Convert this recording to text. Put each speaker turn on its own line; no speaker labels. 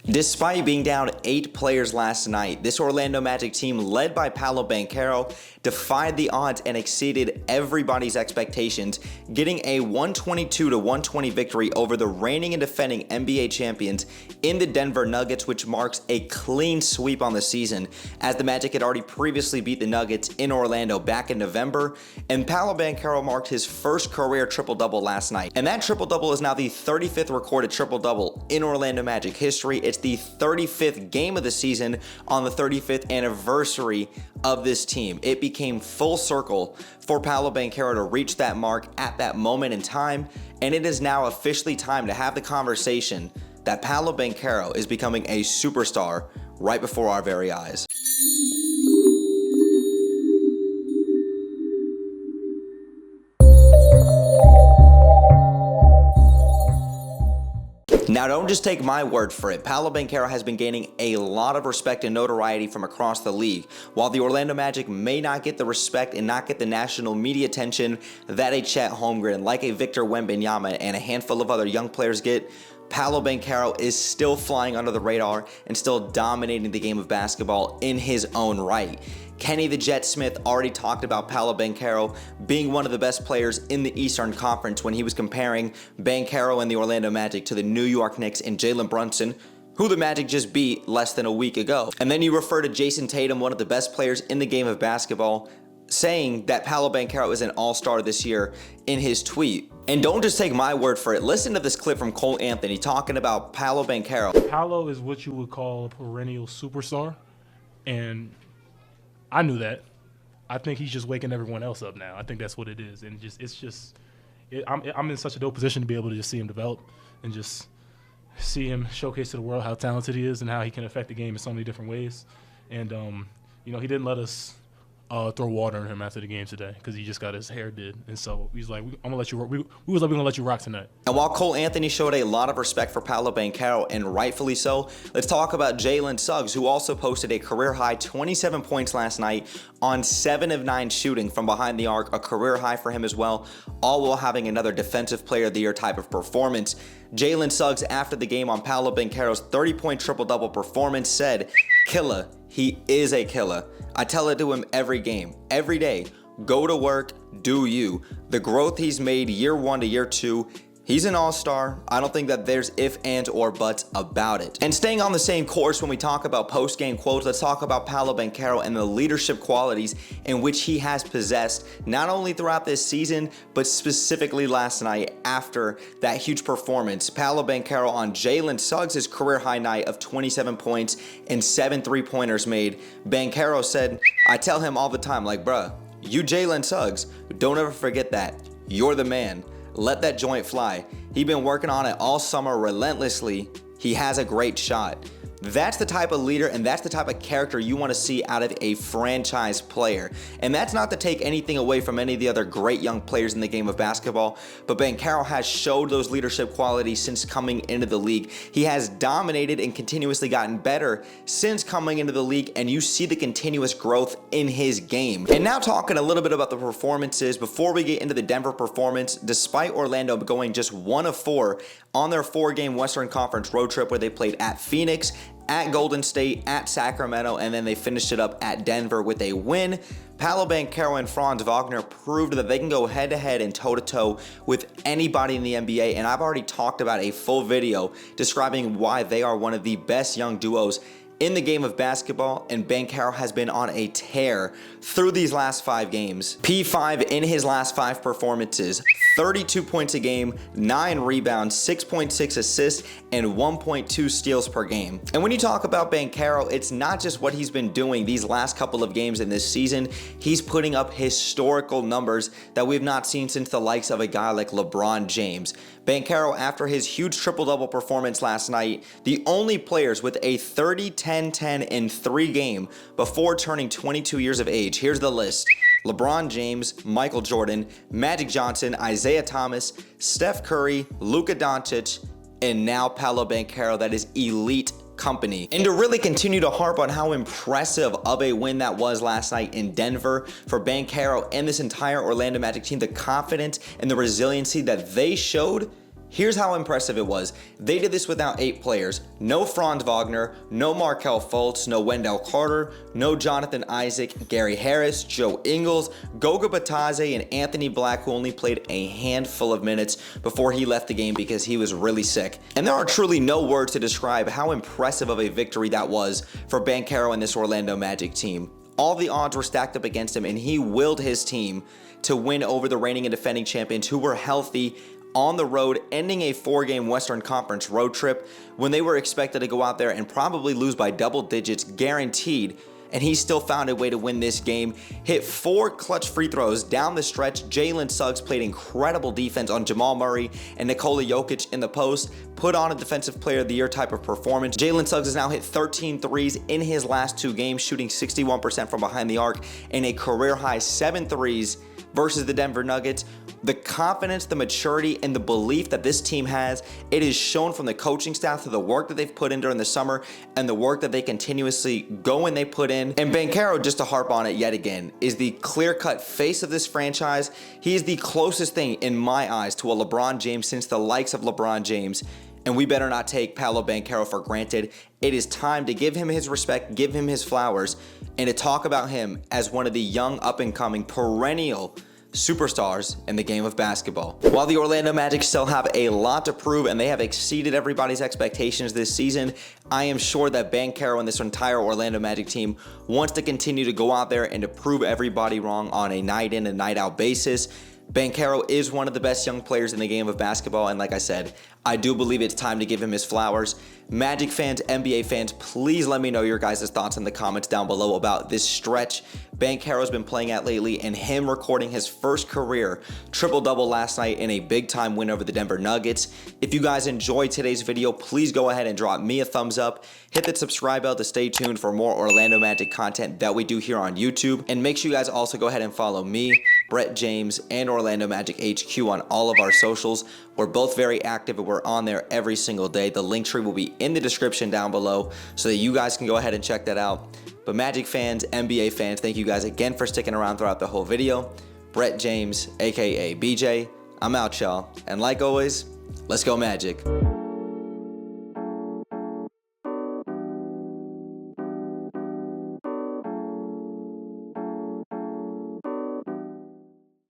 Despite being down 8 players last night, this Orlando Magic team led by Paolo Banchero defied the odds and exceeded everybody's expectations, getting a 122-120 victory over the reigning and defending NBA champions in the Denver Nuggets, which marks a clean sweep on the season, as the Magic had already previously beat the Nuggets in Orlando back in November, and Paolo Banchero marked his first career triple-double last night. And that triple-double is now the 35th recorded triple-double in Orlando Magic history. It's the 35th game of the season on the 35th anniversary of this team. It became full circle for Paolo Banchero to reach that mark at that moment in time, and it is now officially time to have the conversation that Paolo Banchero is becoming a superstar right before our very eyes. Now, don't just take my word for it. Paolo Banchero has been gaining a lot of respect and notoriety from across the league. While the Orlando Magic may not get the respect and not get the national media attention that a Chet Holmgren, like a Victor Wembanyama, and a handful of other young players get, Paolo Banchero is still flying under the radar and still dominating the game of basketball in his own right. Kenny the Jet Smith already talked about Paolo Banchero being one of the best players in the Eastern Conference when he was comparing Banchero and the Orlando Magic to the New York Knicks and Jalen Brunson, who the Magic just beat less than a week ago. And then you refer to Jason Tatum, one of the best players in the game of basketball, saying that Paolo Banchero is an all-star this year in his tweet. And don't just take my word for it. Listen to this clip from Cole Anthony talking about Paolo Banchero.
Paolo is what you would call a perennial superstar, and I knew that. I think he's just waking everyone else up now. I think that's what it is, and I'm in such a dope position to be able to just see him develop and just see him showcase to the world how talented he is and how he can affect the game in so many different ways. And he didn't let us throw water on him after the game today because he just got his hair did, and so he's like, "I'm gonna let you." We was like, "We're gonna let you rock tonight."
And while Cole Anthony showed a lot of respect for Paolo Banchero, and rightfully so, let's talk about Jalen Suggs, who also posted a career-high 27 points last night on 7 of 9 shooting from behind the arc, a career high for him as well, all while having another Defensive Player of the Year type of performance. Jalen Suggs, after the game on Paolo Banchero's 30-point triple-double performance, said, "Killer, he is a killer. I tell it to him every game, every day. Go to work, do you. The growth he's made year 1 to year 2, he's an all-star. I don't think that there's ifs, ands, or buts about it." And staying on the same course when we talk about post-game quotes, let's talk about Paolo Banchero and the leadership qualities in which he has possessed, not only throughout this season, but specifically last night after that huge performance. Paolo Banchero on Jalen Suggs' career-high night of 27 points and 7 three-pointers made. Banchero said, "I tell him all the time, like, bruh, you Jalen Suggs, don't ever forget that. You're the man. Let that joint fly. He's been working on it all summer relentlessly. He has a great shot." That's the type of leader and that's the type of character you want to see out of a franchise player. And that's not to take anything away from any of the other great young players in the game of basketball, but Banchero has showed those leadership qualities since coming into the league. He has dominated and continuously gotten better since coming into the league, and you see the continuous growth in his game. And now talking a little bit about the performances before we get into the Denver performance, despite Orlando going just 1 of 4 on their 4-game Western Conference road trip where they played at Phoenix, at Golden State, at Sacramento, and then they finished it up at Denver with a win. Paolo Banchero and Franz Wagner proved that they can go head-to-head and toe-to-toe with anybody in the NBA, and I've already talked about a full video describing why they are one of the best young duos in the game of basketball, and Banchero has been on a tear through these last 5 games. P5 in his last 5 performances, 32 points a game, 9 rebounds, 6.6 assists, and 1.2 steals per game. And when you talk about Banchero, it's not just what he's been doing these last couple of games in this season. He's putting up historical numbers that we've not seen since the likes of a guy like LeBron James. Banchero, after his huge triple-double performance last night, the only players with a 30-10-10 in 3 game before turning 22 years of age. Here's the list: LeBron James, Michael Jordan, Magic Johnson, Isaiah Thomas, Steph Curry, Luka Doncic, and now Paolo Banchero. That is elite company. And to really continue to harp on how impressive of a win that was last night in Denver for Banchero and this entire Orlando Magic team, the confidence and the resiliency that they showed, Here's how impressive it was. They did this without 8 players. No Franz Wagner, no Markelle Fultz, no Wendell Carter, no Jonathan Isaac, Gary Harris, Joe Ingles, Goga Batadze, and Anthony Black, who only played a handful of minutes before he left the game because he was really sick. And there are truly no words to describe how impressive of a victory that was for Banchero and this Orlando Magic team. All the odds were stacked up against him, and he willed his team to win over the reigning and defending champions who were healthy on the road, ending a 4-game Western Conference road trip when they were expected to go out there and probably lose by double digits guaranteed. And he still found a way to win this game. Hit 4 clutch free throws down the stretch. Jalen Suggs played incredible defense on Jamal Murray and Nikola Jokic in the post. Put on a Defensive Player of the Year type of performance. Jalen Suggs has now hit 13 threes in his last 2 games, shooting 61% from behind the arc and a career-high 7 threes versus the Denver Nuggets. The confidence, the maturity, and the belief that this team has, it is shown from the coaching staff through the work that they've put in during the summer and the work that they continuously go and they put in. And Banchero, just to harp on it yet again, is the clear-cut face of this franchise. He is the closest thing in my eyes to a LeBron James since the likes of LeBron James. And we better not take Paolo Banchero for granted. It is time to give him his respect, give him his flowers, and to talk about him as one of the young, up-and-coming, perennial superstars in the game of basketball. While the Orlando Magic still have a lot to prove and they have exceeded everybody's expectations this season, I am sure that Banchero and this entire Orlando Magic team wants to continue to go out there and to prove everybody wrong on a night in and night out basis. Banchero is one of the best young players in the game of basketball, and like I said, I do believe it's time to give him his flowers. Magic fans, NBA fans, please let me know your guys' thoughts in the comments down below about this stretch Banchero's been playing at lately and him recording his first career triple-double last night in a big-time win over the Denver Nuggets. If you guys enjoyed today's video, please go ahead and drop me a thumbs up. Hit that subscribe bell to stay tuned for more Orlando Magic content that we do here on YouTube. And make sure you guys also go ahead and follow me, Brett James, and Orlando Magic HQ on all of our socials. We're both very active and we're on there every single day. The link tree will be in the description down below so that you guys can go ahead and check that out. But Magic fans, NBA fans, thank you guys again for sticking around throughout the whole video. Brett James, aka BJ, I'm out, y'all. And like always, let's go Magic.